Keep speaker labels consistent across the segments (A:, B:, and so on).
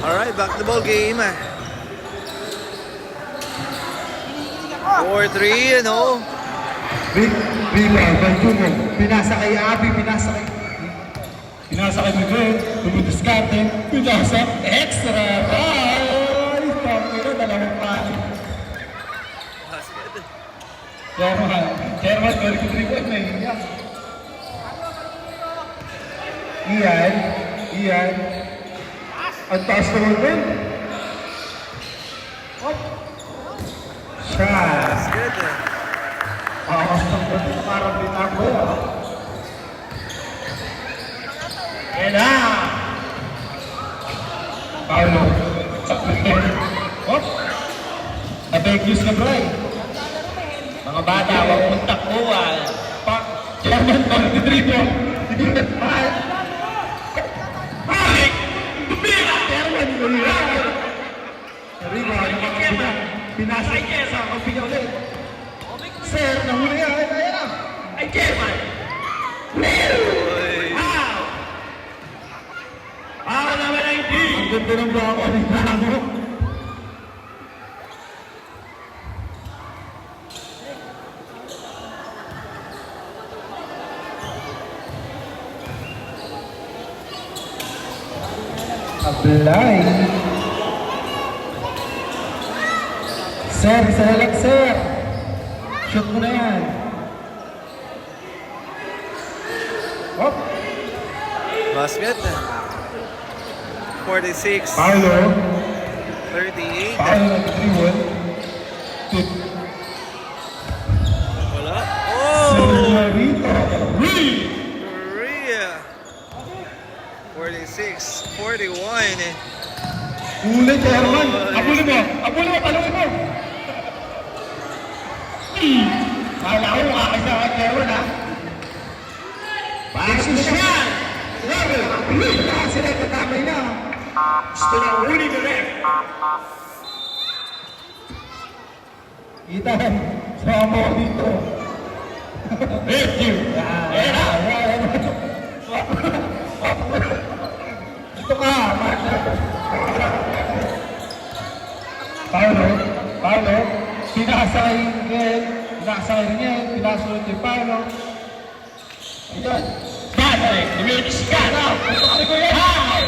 A: Alright, back to the ball game. 4-3, ano?
B: Rebound by Jumo. Pinasa kay Abby, pinasa kay Miguel. Tumudiskarte. Pinasa. Extra. Ay! Pangino, dalawang pali. Chairman, very good rebound na yun. Ian. Ang taas naman din. Hop. Shot.
A: That's good.
B: Pakakastang ba ito? Parang binago yan. Ela! Paulo. Hop! Nabegius na, Bray. Mga bata, huwag mong takbuhan. Chairman, pag-dribo. Hindi na tayo. Balik! Tumira! Chairman, tumira! Pinasa sa kapinya ulit. Sir, nahuli yan. Ayan na. Ay, Chairman! Wow! Ako naman ay hindi! Ang ganda ng bako ng tao. Ablay! Sir, isa na lang, sir! Shoot mo na yan. Hop!
A: Basket. 46.
B: Paulo.
A: 38.
B: Paulo nag-3-1.
A: Wala. Oh!
B: Senorita.
A: Korea. 46. 41.
B: Ulit, Herman. Abulin mo. Talawin mo. Kala ko makakasya ka, Herman, ha? Bakit siya? Sila katamay na. Gusto na uli na rin. Ethan, sama mo dito. Thank you. Ito ka, Paulo, pinakasakay niya, pinasunod ni Paulo. Ayan. Patrick, lumilis ka na! Pagpapari ko yan!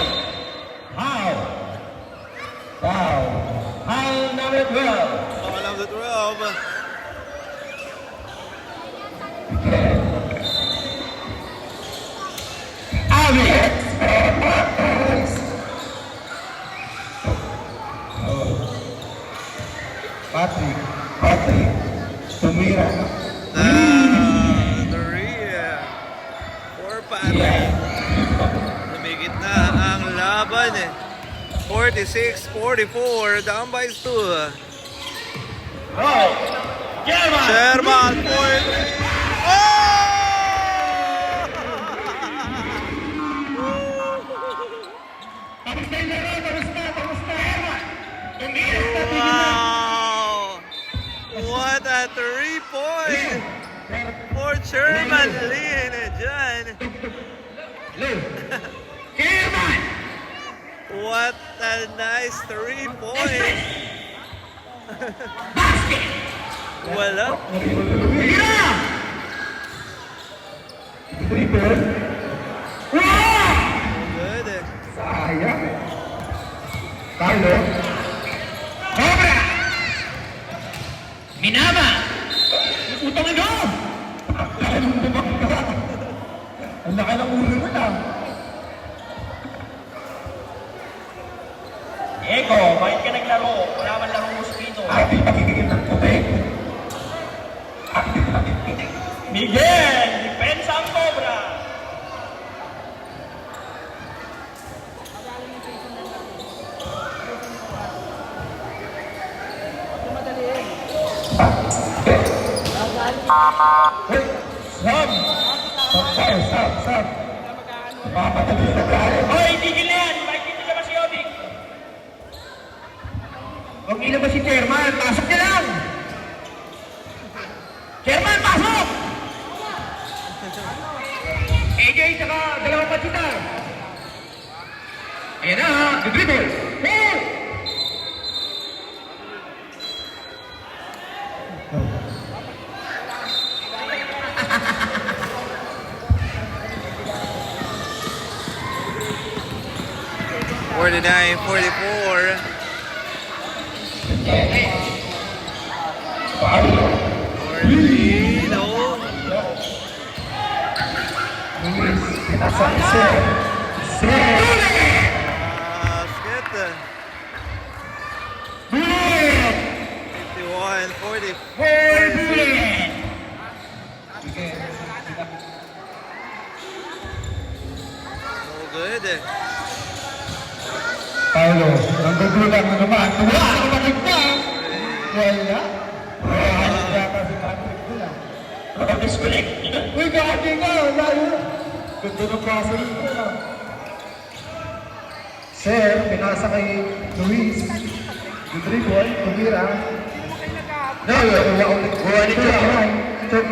B: How? Number 12.
A: Ball number 12.
B: Abby! Patrick, tumira.
A: Korea. 4 Patrick. Lumigit na ang laban. 46-44. Down by 2. Sherman 43. Oh! Wow! What a 3-point for Sherman Lin dyan. What a nice 3-point. Wala. Good.
B: Sayang. Paulo. Cobra! Minama! Utang ito! Ang laki ng ulo mo na.
C: Diego, bakit ka naglaro? Wala man larong mosquito.
B: Ating pakikigil ng puti.
C: Miguel, depensa ang Cobra.
B: Stop. Papadali na tayo.
C: Hoy, tigil na yan. Bakit hindi ka ba si Odik?
B: Huwag ilabas si Chairman. Pasok niya lang. Chairman, pasok! AJ, saka dalawang patsitar. Ayan na, the dribble.
A: 49-44. Orlino. Basket. 51-40. No good.
B: Paulo, nanggugulang na naman. Tuwa sa makita. Wala. Wala yata si Patrick nila.
C: Disconnect.
B: Uy, gagi nga. Layo. Ganda ng process nila. Sir, pinasa kay Luis. Yung dribble, tumira. No, buwan ni John.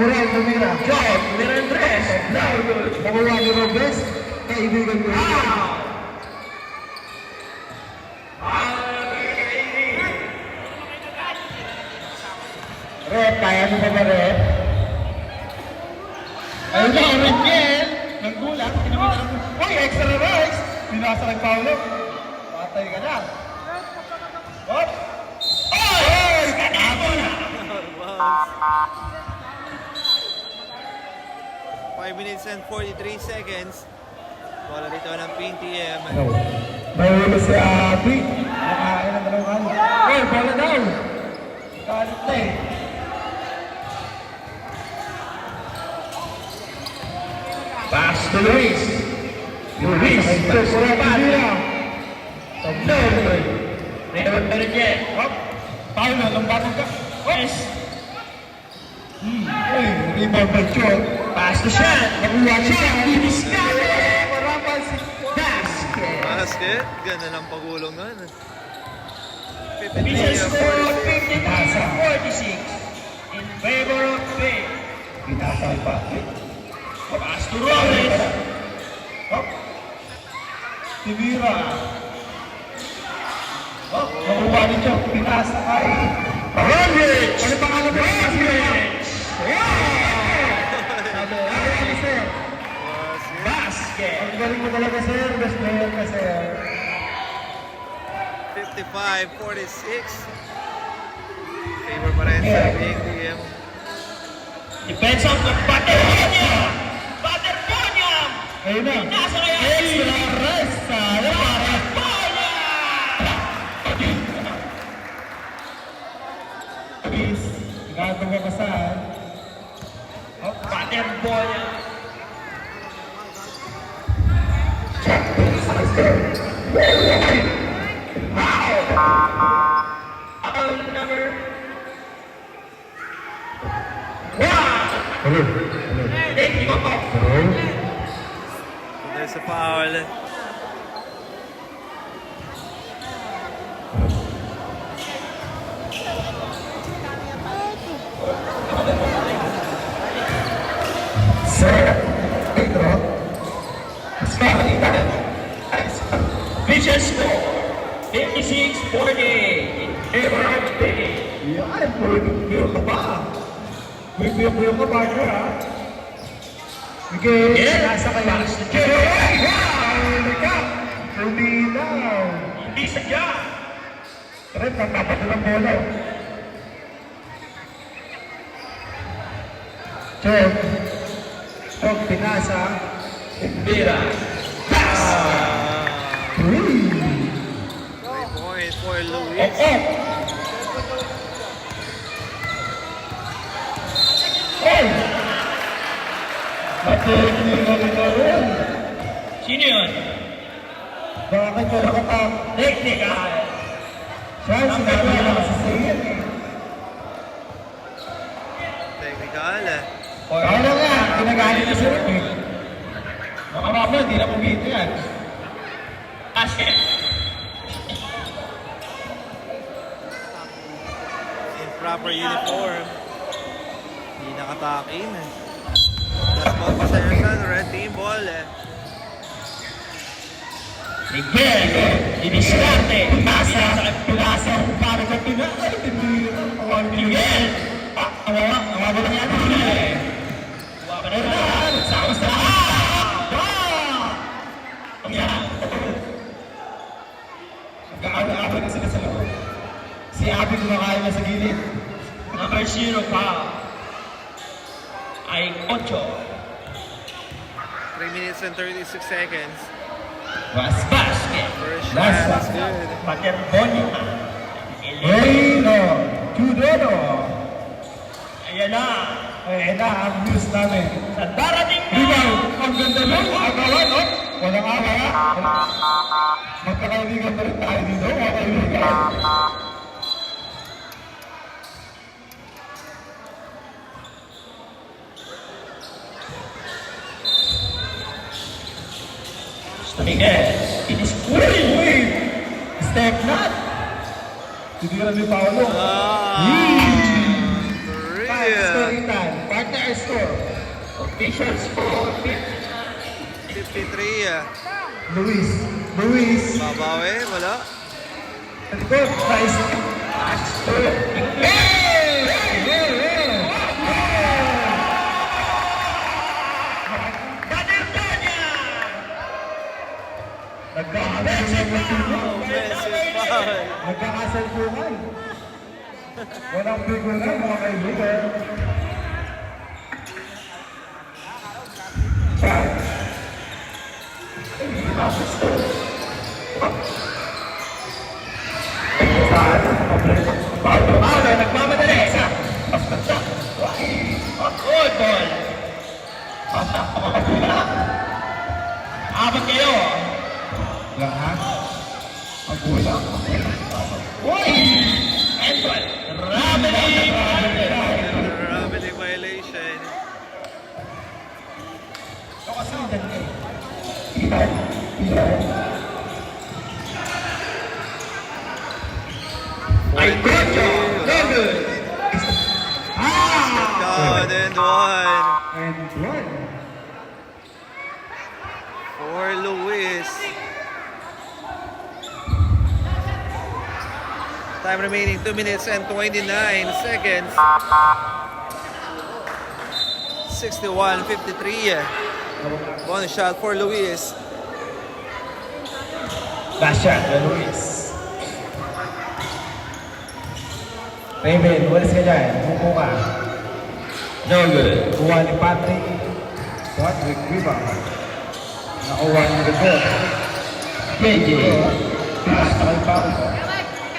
B: Mural, tumira.
C: John, tumira ang dress.
B: Nakuha ni Robes. Kaibigan ko. Red, kaya mo ba ba, Red? Ayun na, Red, naggulang, kinamit mo. Uy, extra rice! Pinasa ng Paulo. Patay ka na. Hop! Oy! Kanabo na!
A: 5 minutes and 43 seconds. Bola dito ng PNTM.
B: Mahuli si Abi. Nakain ng dalawang ano. Uy, bola daw! Kalit na eh. Pass to Luis. Luis, pass to Padilla. No,
C: Never better yet.
B: Hop. Paulo, lombatong ka.
C: Yes.
B: Uy, rebound by Chon.
C: Pass to Sean.
B: Nakuha siya.
C: Discover.
B: Marapan si
C: Basket.
A: Basket. Ganda ng pagulong nun.
C: Official score
A: 53-46.
C: 52-46 in favor of Bay.
B: Pinasal pa.
C: Pass to Robles.
B: Hop. Tibira. Hop. Nakuha ni Chon. Pinasa kay
C: Robles.
B: ano pangalan mo?
C: Robles.
B: Sabi, ay, sir.
A: Basket.
C: Basket.
B: Ang galing mo talaga, sir. Best player ka, sir.
A: 55-46. Favor pa rin sa PNTM.
C: Defense of the Paterbonia. Paterbonia.
B: Ayun na.
C: Nasa kaya.
B: Extra rest. Sayang para.
C: Paterbonia.
B: Please. Gatong ka kasaan.
C: Paterbonia. Foul number 1.
B: Hello.
C: Taking off.
B: Hello.
A: There's a foul.
B: Sir. Ito.
C: Vicious score 56-40 in favor of Bay.
B: Yan. Puro ka ba? Puro ka ba, ha? Okay.
C: Yeah.
B: Nasa kayo.
C: Pass to
B: Wow!
C: Jerry.
B: Likap! Luminaw!
C: Hindi sadya.
B: Red, nagtapat ng bola. Chok. Chok, pinasa.
C: Bira. Pass.
A: 3 points for Luis.
B: Hey! Mateknika nito rin.
C: Sino yun?
B: Bakit ka nakatak?
C: Technical.
B: Siya, sinabi na kasi sa iyo.
A: Technical.
B: Ano nga, ginagamit na sila eh. Makarap na, hindi na pumito yan.
C: Basket.
A: In proper uniform. Hindi nakatakin. Last ball possession. Red team ball.
C: Miguel. Diniskarte. Pasa.
B: Pinasa, parang ka pinasa.
C: Miguel.
B: Awa lang yan.
C: Huwag ka na lang. Sama sa
B: Nag-aaway na sila sa loob. Si Abby kumakain na sa gilid.
C: Number 0 foul. Ay 8.
A: 3 minutes and 36 seconds.
B: Was
C: Basket.
A: First shot,
B: Last
A: that's
B: one.
A: good.
C: Paterbonima.
B: Reino Judeno.
C: Ayan na.
B: Ayan na ang news namin.
C: Sa darating na.
B: Rebound! Ang ganda nun! Agawan, no? Walang away, ha? Magkakaibigan na rin tayo dito, mga kaibigan.
C: Miguel. It is winning.
B: Uy! Step not! Hindi ka na ni Paolo.
A: Korea.
B: Story time. Partner score.
C: Official score.
A: 53.
B: Luis. Luis.
A: Babawi, wala.
B: Good. Nice. Hey!
A: Offensive foul.
B: Nagkakasalpukan. Walang bigunan, mga kaibigan.
C: Paolo nagmamadali. Good ball. Abot kayo.
B: Lahat. Ang kulang.
C: Uy! Antoine. Rabelli.
A: Robbery violation.
B: Ito kasi dyan kayo.
C: Ay, good job. Very good.
A: God and one.
B: And one.
A: For Luis. Time remaining 2 minutes and 29 seconds. 61-53. One shot for Luis.
B: Last shot, Luis. Raven, walis ka dyan. Mupo ka.
C: No good.
B: Kuha ni Patrick. Patrick, rebound. Nakuha ni Rebel.
C: JJ.
B: Pinasakay pa ako.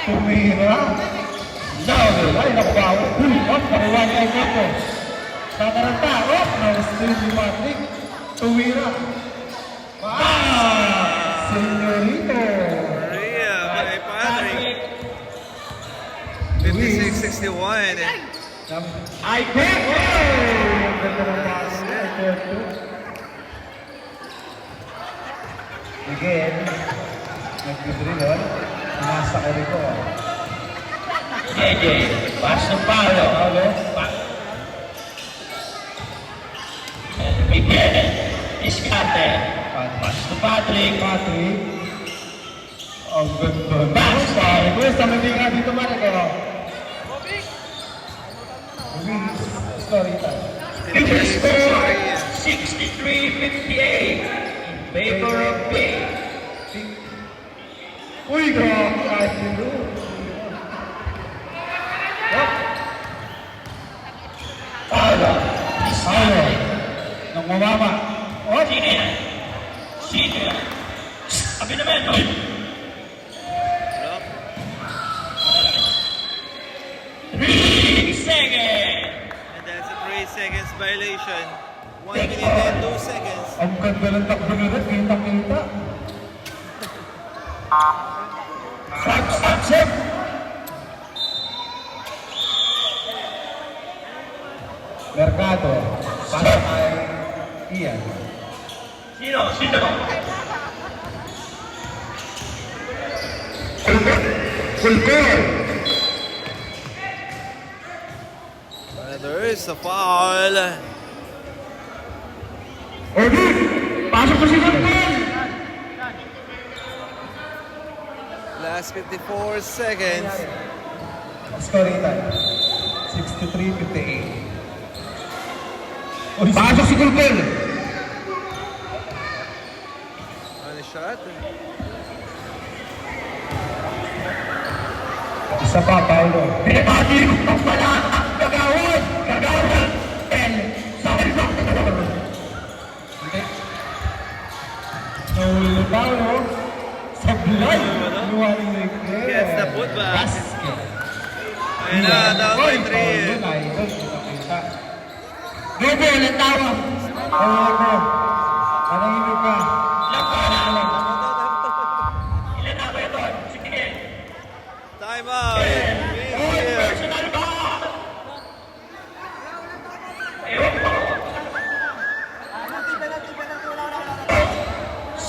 B: Tumira.
C: No good.
B: Ay, nakuha ako. Nakuha ni Rebel. Nakaranta. Na-steal ni Patrick. Tumira. Senyorito.
A: Korea by Patrick. 56-61.
C: I bet.
B: Ang ganda ng pass niya. Again, nag-dribble. Nasa ka rito.
C: JJ. Pass to Paolo. Miguel. Escate. Pass to Patrick.
B: Patrick. Ang ganda. Pass. Pare, sa mga nga dito man ako. Story time.
C: Future score 63-58 in favor of Bay.
B: Uy, grabe. Kahit dito.
C: Paolo.
B: Ano? Nang mamama.
C: Sino yan? Sino yan? Sabi naman, no?
A: Block.
C: 3 seconds.
A: And that's a 3 seconds violation. 1 minute and 2 seconds.
B: Ang ganda ng takbo nila. Kita-kita.
C: Stop.
B: Mercado. Para kay Ian.
C: Sino?
B: Fulgor.
A: There is a foul.
B: Orbit. Pasok ko si Fulgor.
A: Last 54 seconds.
B: Scoring time. 63-58. Pasok si Fulgor.
A: On a shot.
B: Isa pa, Paolo.
C: Pinabati ko pa pala ang Kagawad! Kagawad! El Salvador!
B: Nahuli ni Paolo. Sablay! Luwaring na
A: Gets the putback.
B: Basket.
A: Ayun na, down by 3.
B: Paolo na yun. Kita. Gogo, ulit tawag. Paolo ko. Panahimik ka.
C: Labanan! Ilan na ba ito? Sige!
A: Time out.
C: Oy, personal ba? Ewan ko.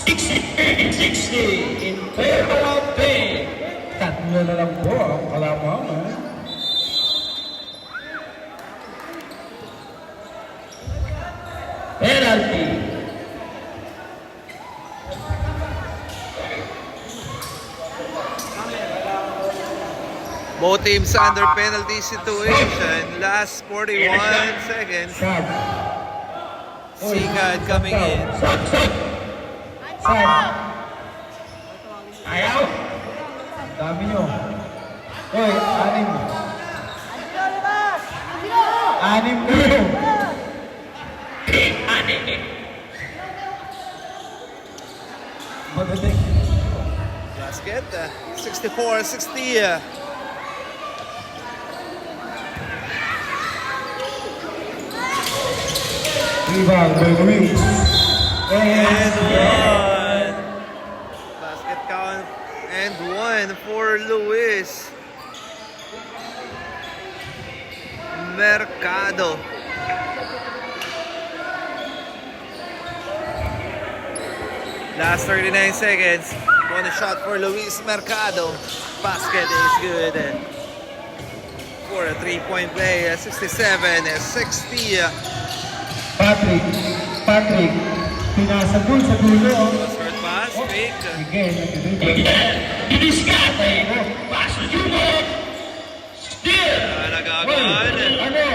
C: 60 in favor of Pink.
B: Tatlo na lang po ang kalamangan.
C: Penalty.
A: Both teams under penalty situation. Last 41 seconds.
B: Sad.
A: Sigan coming in.
C: Sagsag.
B: Sad.
C: Ayaw.
B: Dami nyo. Hoy, anim. Anim kayo.
C: Ani.
B: Magaling.
A: Basket. 64-60.
B: Rebound by Luis.
A: And one. Basket count and one for Luis Mercado. Last 39 seconds. One shot for Luis Mercado. Basket is good. For a 3-point play, 67-60.
B: Patrick. Pinasa dun sa dulo.
A: Short pass, fake.
B: Sige, nag-rebound.
C: Diniskate. Paso Junior. Still.
A: Nagagawin.
B: Ano?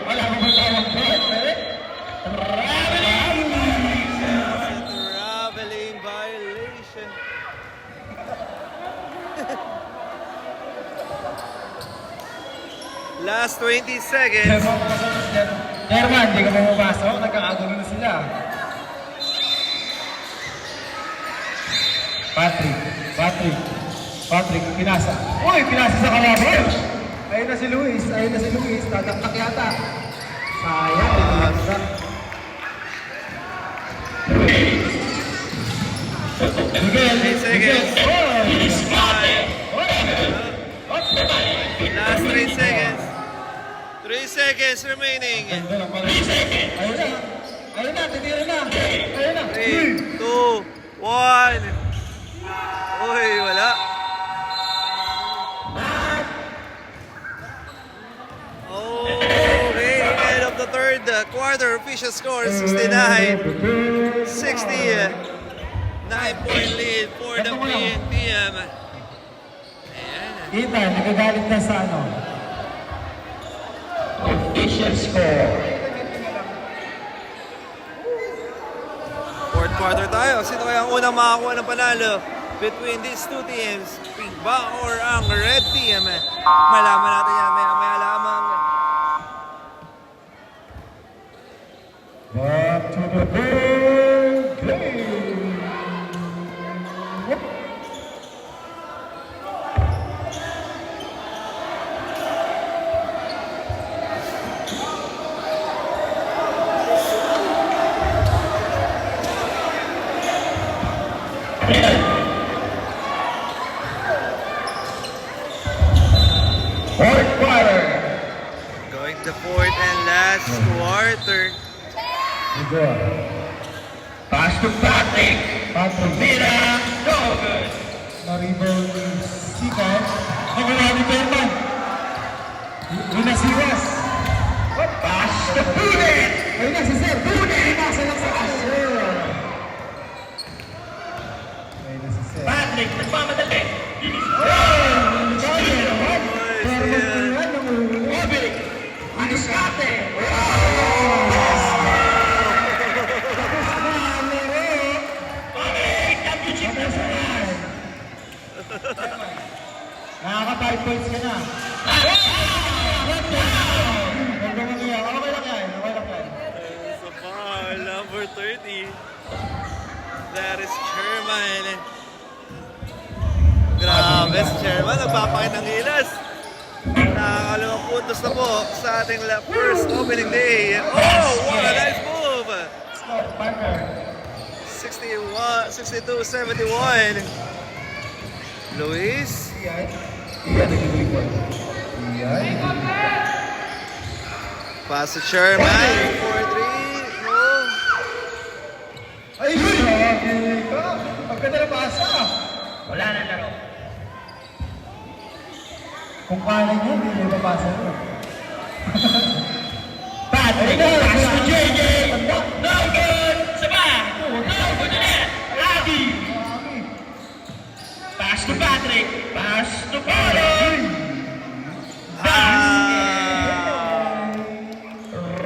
B: Wala ko ba tawag ko?
A: Traveling violation. Last 20 seconds.
B: Herman, di ka ba mapasok? Nagkakagulo na sila. Patrick, pinasa. Uy, pinasa sa kalaban! Ayun na si Luis. Tataktak yata. Sayang, pinasa. Miguel.
A: 8 seconds.
C: Diniskate.
A: Last 3 seconds. 3 seconds remaining.
B: Ayun na, titira na. Ayun na.
A: 3, 2, 1. Uy, wala. Okay, end of the third quarter. Official score 69-60. 9-point lead for the PNPM. Ayan.
B: Ethan, nagagalit na sa ano?
C: Official score.
A: Fourth quarter tayo. Sino kaya ang unang makakuha ng panalo between these two teams? Pink ba or ang red team? Malaman natin yan maya lamang.
B: Back to the big game.
C: Fourth quarter.
A: Going to fourth and last quarter.
B: Ito.
C: Pass to Patrick.
B: Patrick.
C: Mira. No good.
B: Na-rebound ni Sikat. Nakuha ni Berman. Winasiwas.
C: Pass to Punin.
B: Ayun na si Sir. Nasa lang sa Sir. Ayun na si Sir.
C: Patrick, nagmamadali. Obig. Diniskate. Okay, championship na sa
B: Nakaka 5 points ka na. Huwag ka mamaya. Okay lang yan. Okay lang yan.
A: Sa foul, number 30. That is Sherman. Grabe si Sherman, nagpapakit ng gilas. Nakakalawang puntos na po sa ating first opening day. Oh, what a nice move!
B: Stop, partner.
A: 62-71. Luis.
B: Iyan. Iyan, nag-report. Iyan.
A: Pass to Sherman. 4-3. No.
B: Ay, grabe ka. Pagkanda na pasa.
C: Wala na laro.
B: Kung kaya niya, hindi niya mapasa mo.
C: Patrick, pass to JJ. No good. Saba. No good ulit. Adi. Pass to Patrick. Pass to Paulo.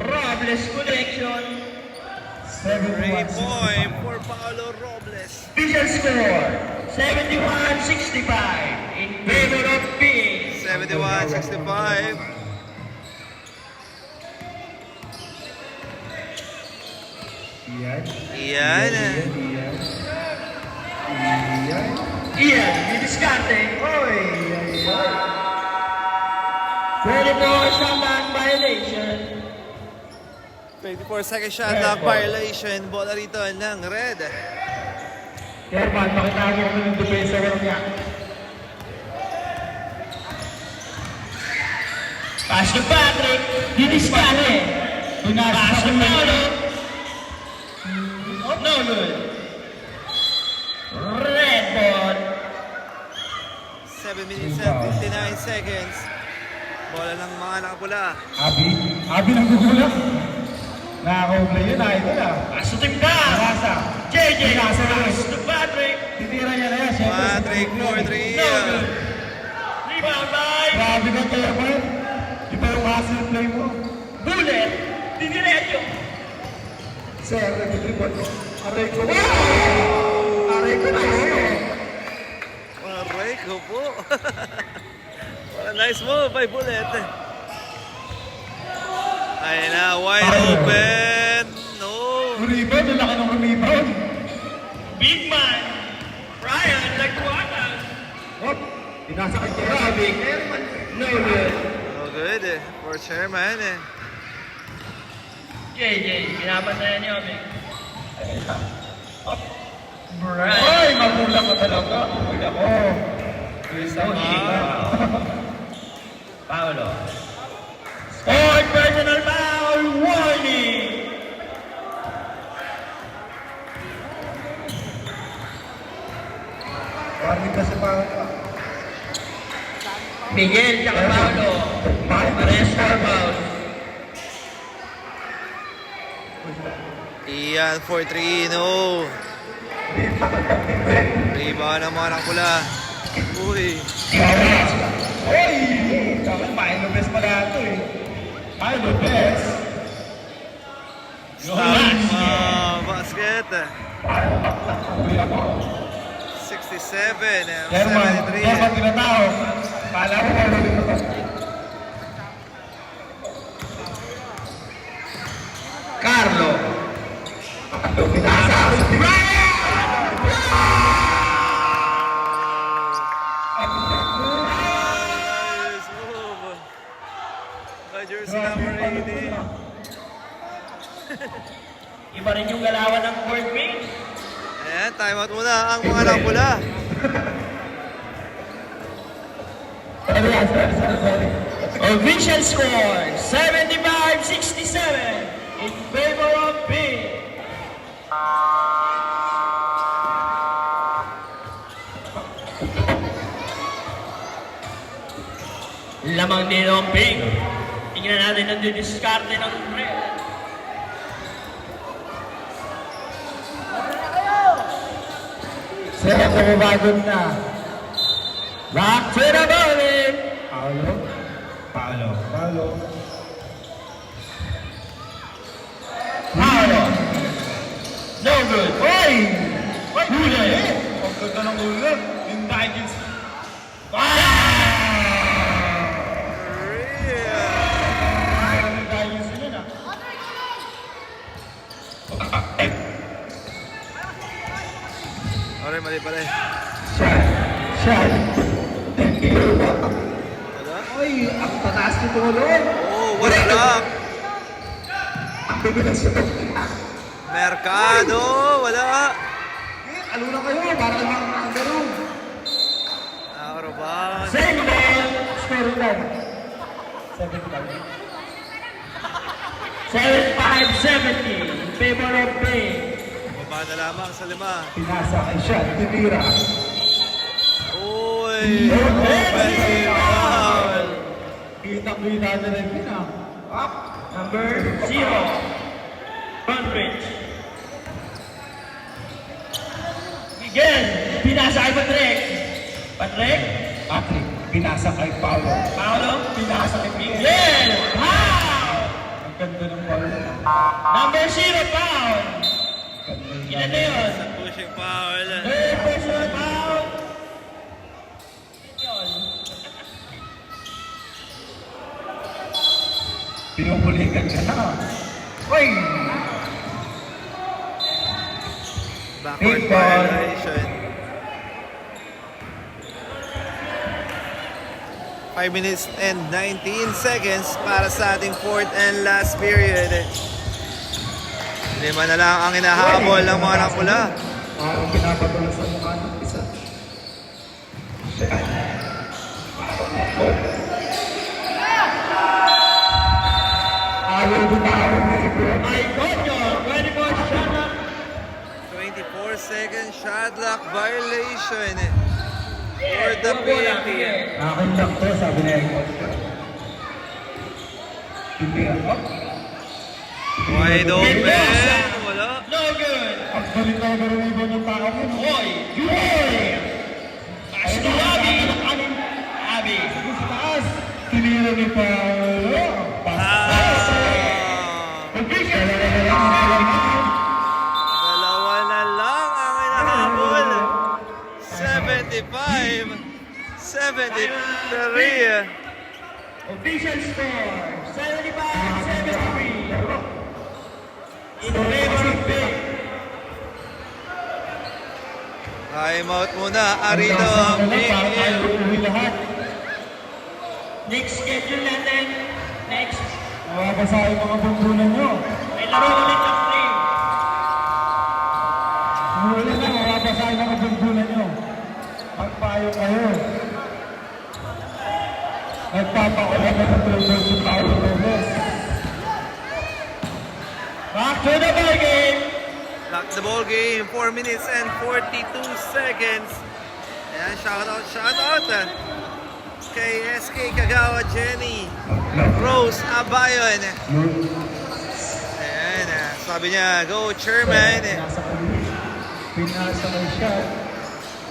C: Robles connection.
A: 3
B: 71.
A: point for Paolo Robles.
C: Official score 71-65 in favor of Phoenix.
A: 71-65.
B: Iyan.
A: Iyan.
B: Iyan. Iyan.
C: Ian, didiskarte.
B: Oy, ay, ay.
C: 24 shot clock violation.
A: 24-second shot clock violation. Bola rito ng red.
B: Kerman, makita mo kung yung depensa ko niya.
C: Pass to Patrick. Didiskarte. Pass to Paulo. No good. Red ball.
A: 7 minutes and 59 seconds. Bola ng mga nakapula.
B: Abi nang gugulak. Nakaka-play yun, idol ah.
C: Pass to Tim Daz.
B: Nasa.
C: JJ. Pass to Patrick.
B: Titira niya na yan. Siyempre,
A: Patrick,
B: sa
A: 4-3.
C: No good. Rebound by
B: Grabe ka, Kerman. Iba yung hustle play mo.
C: Bullet. Diniretso.
B: Sir, nag-report ko. Aray ko. Wow! Aray ko na.
A: Aray ko po. What a nice move by Bullet. Ayun na, wide open. No.
B: Rebound, ang laki ng rebound.
C: Big man. Brian Laguana.
B: Hop, inasa kay Kerman.
C: Grabe. No good.
A: No good for Sherman.
C: JJ. Binabantayan niyo, Big. Brian.
B: Ay, mabula ko talaga. Mabula ko.
C: Paulo. Scored personal foul. Warning.
B: Warning kasi pa.
C: Miguel tsaka Paulo. Parehas foul.
A: Iyan, 4-3, no. Rebound ng mga nakapula. Uy.
B: Oy! Dapat Paolo Lopez pala ito eh. Paolo Lopez.
A: Stop. Basket. 67.
B: Kerman,
A: 73.
B: Kerman tinatawag. Pala ko Paolo Lopez.
C: Carlo.
A: Nice move. By jersey number 80.
C: Iba rin yung galawan ng court mate.
A: Ayan, time out muna ang mga nakapula.
C: Official score 75-67 in favor of B. Lamang din ang pink. Tingnan natin ang didiskarte ng red.
B: Sir, bumabagod na.
C: Back to the bowling.
B: Paolo. Paolo. Paolo.
C: Paulo. No good.
B: Oy!
C: Huli.
B: Ang ganda ng ulo. Yung Vikings.
C: Ah!
A: Pare.
B: Shot.
A: Wala?
B: Oy, ang tataas ni Tulong.
A: Oh, wala.
B: Ang bibigas ito.
A: Mercado, wala.
B: Aluna kayo, para lang ang laro.
A: Out of bounds.
C: Same ball.
B: Score lang. 75.
C: 75-70 in favor of Bay.
A: Baba na lamang sa 5.
B: Pinasa kay Shot, titira.
A: Uy, offensive foul.
B: Kita-kita na rin pina. Up.
C: Number 0. Bunbridge. Miguel. Pinasa kay Patrick. Patrick.
B: Patrick, pinasa kay Paolo.
C: Paolo.
B: Pinasa kay
C: Miguel. Foul.
B: Ang ganda ng Paolo.
C: Number 0. Foul. Ilan na yun?
A: Pushing foul.
C: Third personal foul.
B: Pinupulikan ka na. Uy!
A: Backward
B: Big ball.
A: violation. 5 minutes and 19 seconds para sa ating fourth and last period. 5 na lang ang inahabol ng mga nakula.
B: Parang pinapatuloy sa mukha ng isa. Ayaw bumawag na ito.
C: My God, yun. 24 shot up.
A: 24-second shot clock violation for the PNP.
B: Akin lang to, sabi na yung hindi ako.
A: Wide open. Wala.
C: No good.
B: Ang galing na gano'n yung tao mo.
C: Hoy. Hoy. Pass to Abby. Abby.
B: Sa taas. Tinira ni Paolo.
A: Dalawa na lang ang inahabol. 75-73.
C: Official score. 75-73. In favor of Big.
A: Time out muna. Arito ang PNL.
B: Uwi lahat.
C: Next schedule natin. Next.
B: Mawabasa yung mga buntunan nyo.
C: May laro ulit ng frame.
B: Mula na, mawabasa yung mga buntunan nyo. Magpayo kayo. Nagpapakuha na ng tulog si Paolo Lopez.
C: Back to the ball game.
A: Lock the ball game. 4 minutes and 42 seconds. Ayan, shout out. Kay SK Kagawa Jenny. Rose Abayon. Ayan, sabi niya, go chairman.
B: Pinasa may shot.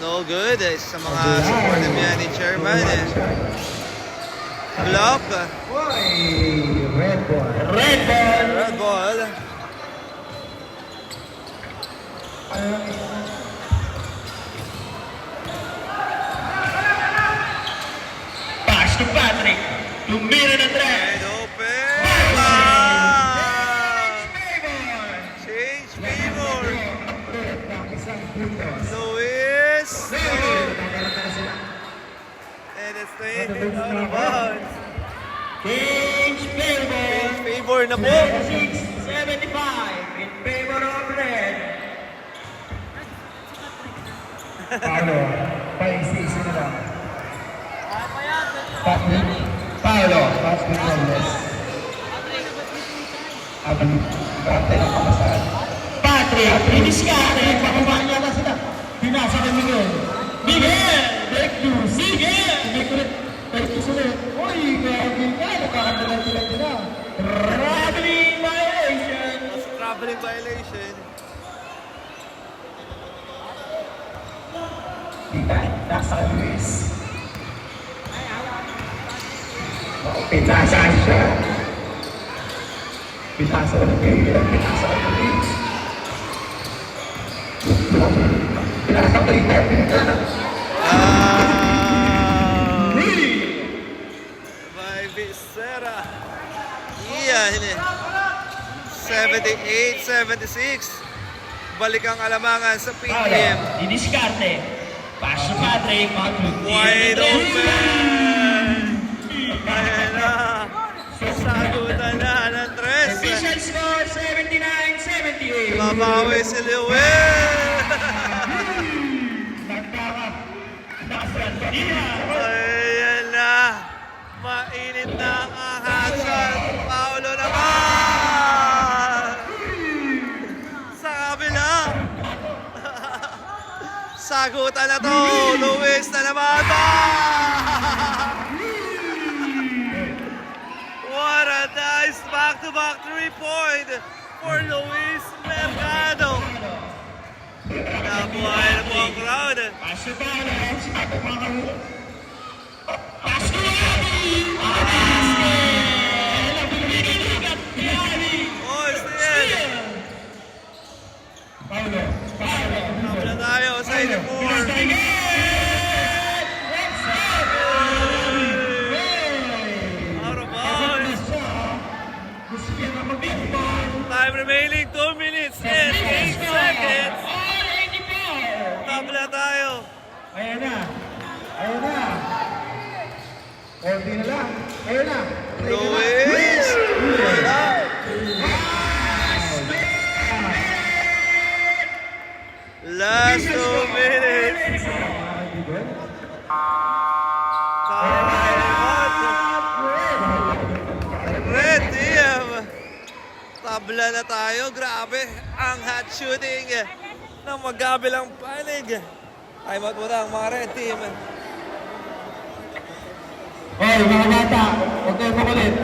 A: No good sa mga supporter niya ni chairman. Block.
B: Uy! Red ball.
C: Red ball.
A: Red ball.
C: Pass to Patrick. Tumira na track.
A: Wide open. Change favor. Luis. And it's 20 out of bounds.
C: Change favor.
A: Change favor na po.
C: 76-75 in favor of Red.
B: Paolo, paisi-isi na lang. Paolo, Patrick Robles. Abang, batay ng kamasaan.
C: Patrick, iniskate.
B: Pababa niya na sila. Pinasa kay Miguel.
C: Miguel. Breakthrough. Miguel.
B: Miguel, pwede sulit. Uy, grabe ka. Nakakadalan sila.
C: Traveling violation.
A: That's a traveling violation.
B: Tita, nasa Luis. Pinasa siya. Pinasa na kayo. Pinasa na Luis. Pinasa ka rin.
A: By Becerra. Iyan. 78-76. balik ang alamangan sa pink
C: Paolo,
A: team.
C: didiskarte. Pass to Patrick.
A: Wide open! Ayan na. Sagutan na ng tres.
C: Official score, 79-78.
A: Babawi si Lewin. Ayan na. Mainit na ang ahas at Paolo naman. Sa kabila. Sagutan na to. Luis na naman. What a nice back-to-back 3-point for Luis Mercado. Nabuhay na po ang crowd.
C: Pass to Paolo. Pass to Yavi.
A: Oh, still. Kapla tayo sa 84. Out of bounds. Time remaining 2 minutes and 8 seconds. Kapla tayo.
B: Ayan na. Ayan na. 40 na lang. Ayan na.
A: Luis. Wala. Last 2 minutes. Red team. Tabla na tayo. Grabe. Ang hot shooting ng magkabilang panig. Time out muna ang mga red team.
B: Hoy, mga bata. Huwag kayo makulit.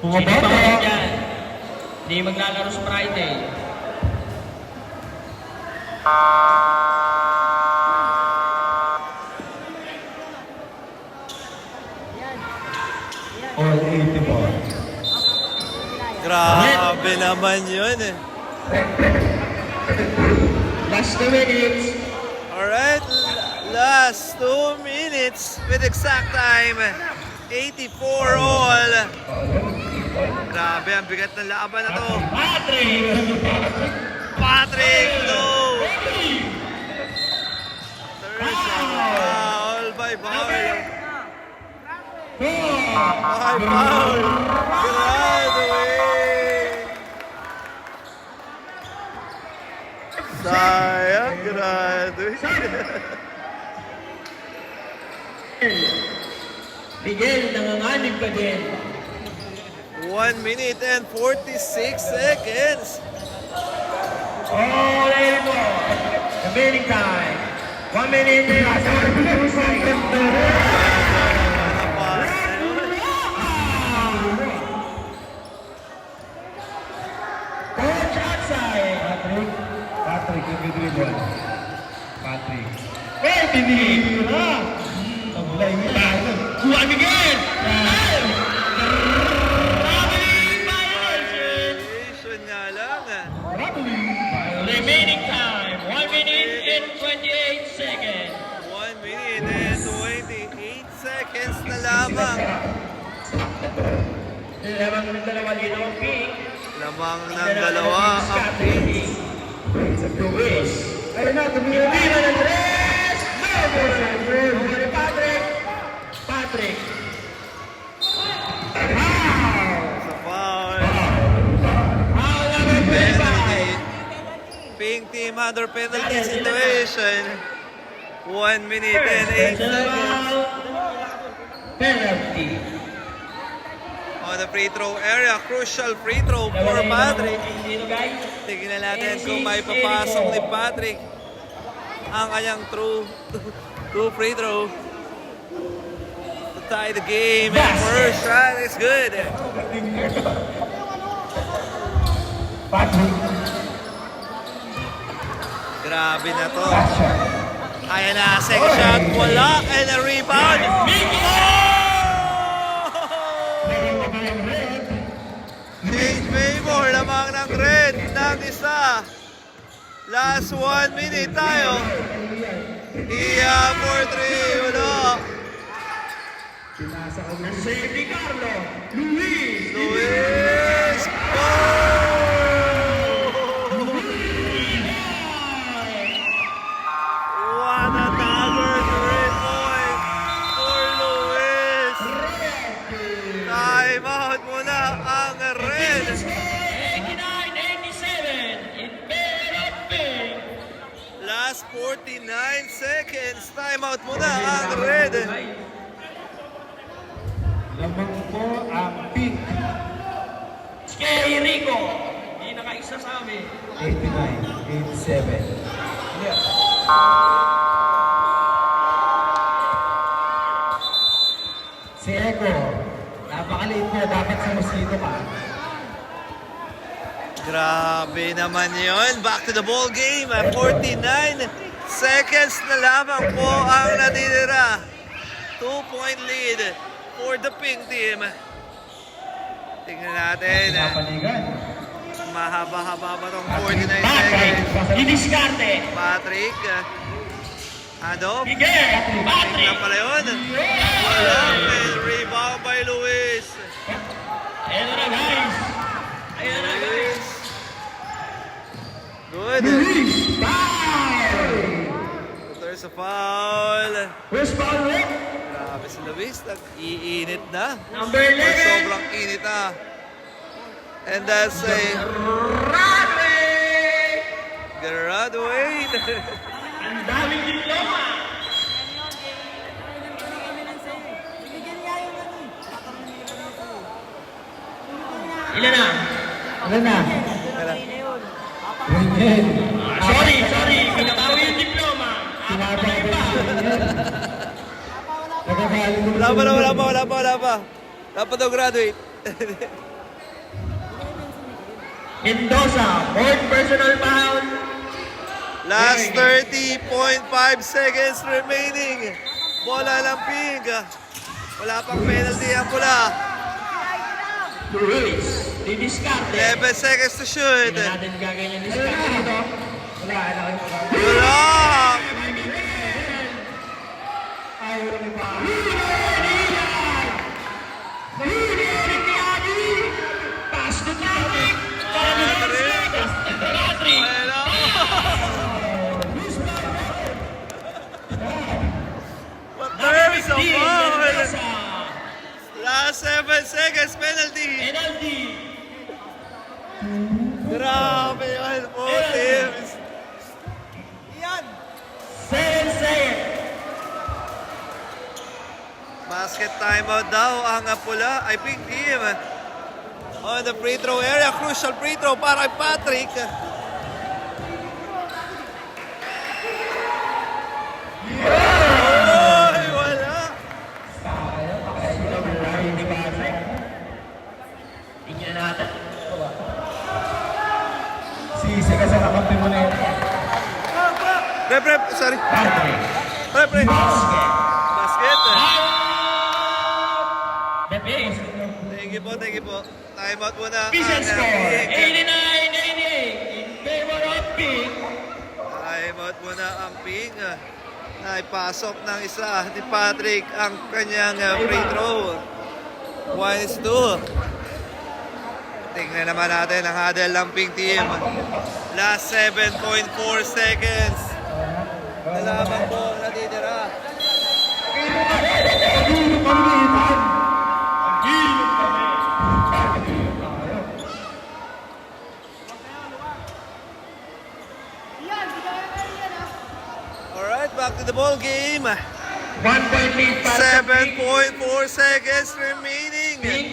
B: Mga
C: Sino
B: bata.
C: ba yan dyan? Hindi maglalaro sa Friday.
B: All 84.
A: Grabe naman yun eh.
C: Last 2 minutes.
A: Alright, last 2 minutes with exact time. 84 all. Grabe, ang bigat ng laban na to.
C: Patrick.
A: Patrick, no! Third foul by Paul. By Paul. Graduate. Sayang, graduate.
C: Miguel, nanganganib ka din.
A: 1 minute and 46 seconds.
C: All 84. Remaining time. 1 minute and 42 seconds. Coach outside.
B: Patrick, yung dribble. Patrick.
C: Well, pinili na.
B: Tablay mo tayo.
C: Juan Miguel. Violation.
A: Violation nga lang.
C: Remaining time. 1 minute and 28 seconds.
A: 1 minute and 28 seconds na lamang.
C: Lamang ng dalawa dito ang pink.
A: Lamang ng dalawa ang pink.
C: Luis.
B: Ayun na, tumira.
C: Tira ng tres. No good. Over Patrick. Patrick.
A: Sa foul.
C: Foul number 25.
A: Penalty. Pink team under penalty situation. 1 minute and 8 seconds.
C: Penalty.
A: On the free throw area, crucial free throw for Patrick.
C: Dito guys.
A: Tingnan natin kung may papasok ni Patrick ang kanyang true free throw to tie the game. And first shot is good.
B: Patrick.
A: Grabe na to. Ayan na, second shot, wala, and a rebound. Oh! Change favor, lamang ng red, ng isa. Last 1 minute tayo. Iya for 3, wala.
B: Pinasa ko
C: Ang save ni Carlo. Luis.
A: Luis! Oh! What another great point for Luis! Time out muna ang Red!
C: 89-87 in favor of Pink.
A: Last 49 seconds. Time out muna ang Red.
B: lamang po ang pink.
C: Scary Rico. Hindi nakaisa sa amin.
B: 89-87. Yeah. Si Eko, napakaliit mo, dapat sa mosquito ka.
A: Grabe naman yun. Back to the ball game. 49 seconds na lamang po ang natitira. 2-point lead for the pink team. Tingnan natin.
B: Napaligan.
A: Mahaba-haba pa tong 49 seconds.
C: Didiskarte.
A: Patrick. Ano?
C: Miguel.
A: Na
C: Patrick.
A: pala yun. Wala. And rebound by Luis.
C: Ayan na guys. Ayan na guys.
A: Good. There's a foul.
C: Where's foul Rick?
A: Grabe si Luis. Nag-iinit na.
C: Number
A: Or
C: 11.
A: sobrang init na. And that's a
C: Rodney.
A: graduate.
C: Ang daming diploma. Ilan na?
B: Ano na? Ganyan.
C: Sorry. Pinabawi yung diploma.
B: Tinabang ko ganyan. Nagagaling mo
A: Wala pa. Wala pa daw graduate.
C: Mendoza, fourth personal foul.
A: Last 30.5 seconds remaining. Bola lang pink. Wala pang penalty ang pula.
C: Luis, didiskarte.
A: 11 seconds to shoot.
C: Hindi natin gagawin yung diskarte dito.
B: Wala,
A: Wala.
B: ayaw lang iba.
C: Pass to Patrick. Patrick.
A: Wala. But there's a foul.
C: Mendoza.
A: Last 7 seconds penalty.
C: Penalty.
A: Grabe yun po, teams.
C: 7 seconds.
A: Basket timeout daw ang pula ay pink team. On the free throw area, crucial free throw para kay Patrick. Oy, wala.
C: Tingnan natin.
B: Sisi ka sa kakampi mo na yun.
A: Rep, sorry.
C: Patrick.
A: Rep.
C: Basket.
A: Basket.
C: The base.
A: Thank you po. Timeout muna.
C: Official
A: ang
C: score.
A: pink.
C: 89-88 in favor of Pink.
A: Timeout muna ang pink. Naipasok ng isa ni Patrick ang kanyang free throw. 1-2. Tingnan naman natin ang huddle ng pink team. Last 7.4 seconds. Nalaman po natitira. Alright, back to the ball game.
C: 1 point lead para sa Pink.
A: 7.4 seconds remaining.
C: Pink.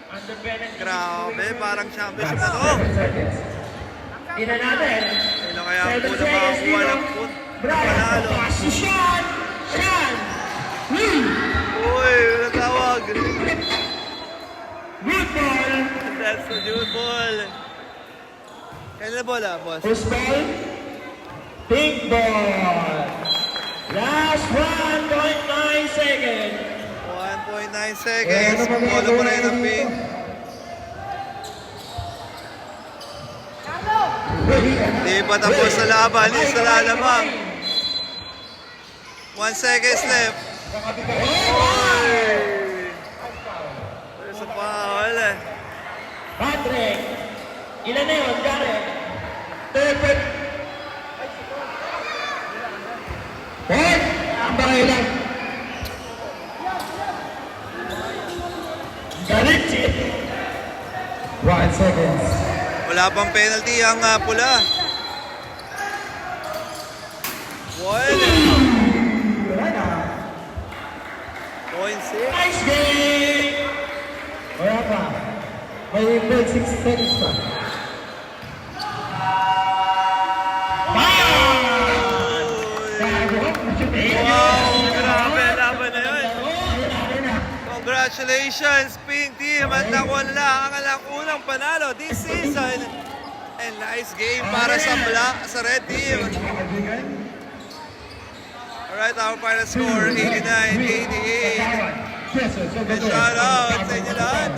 C: Under penalty.
A: Grabe, parang championship na to.
C: Tingnan natin.
A: Kailan kaya ang
C: 7
A: pula
C: seconds
A: makakuha
C: dito.
A: ng
C: Brian.
A: panalo?
C: Pass to Sean. Sean.
A: Uy, natawag.
C: Good ball.
A: That's the June ball. Kailan na bola, boss?
C: First ball. Pink ball. Last 1.9 seconds.
A: 1.9 seconds. Bola pa rin ang pink. Di pa tapos sa laban. Isa lalamang. 1 seconds left. Oy!
C: Patrick. Ilan na yun, Jared?
B: David. Hoy! Ang baray lang.
C: Galit si...
B: 1 seconds.
A: Wala pang penalty ang pula. Bueno.
B: Wala na.
A: 0.6.
C: Nice game!
B: Wala pa. May 6 seconds pa.
A: Wow, grabe laban na yun. Congratulations, Pink Team. At nakuha nila ang unang panalo this season. And nice game para sa Red Team. Alright, our final score, 89-88. And shout out sa inyo lahat.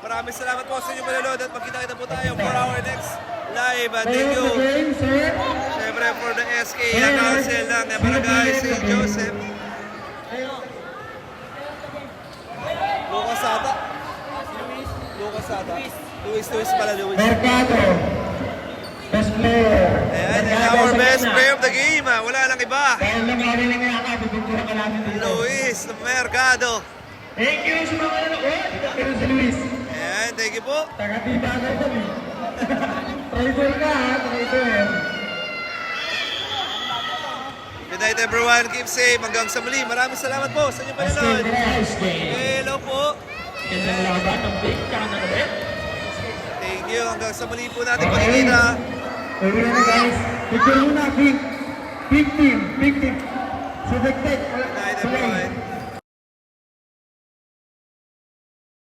A: Maraming salamat po sa inyong manonood at magkita-kita po tayo for our next live. And thank you, syempre, for the SK Council ng Barangay St. Joseph. Lucas Ata. Luis pala, Luis.
B: Mercado. Best player.
A: Ayan, and our best player of the game. Wala lang iba.
B: Dahil nangyari lang yata, bibigyan ka namin dito.
A: Luis Mercado.
B: Thank you sa mga nanood. Pero si Luis.
A: Ayan, thank you po.
B: Taga-tibagan ko eh. Traitor ka ha, traitor.
A: Good night everyone. Keep safe. Hanggang sa muli. Maraming salamat po sa inyong panonood.
C: Nice game.
A: Hello po.
C: Gandang laban ng big tsaka ng red.
A: Thank you. Hanggang sa muli po natin makikita.
B: Okay na guys. Picture muna, big team. Big team. Subekta.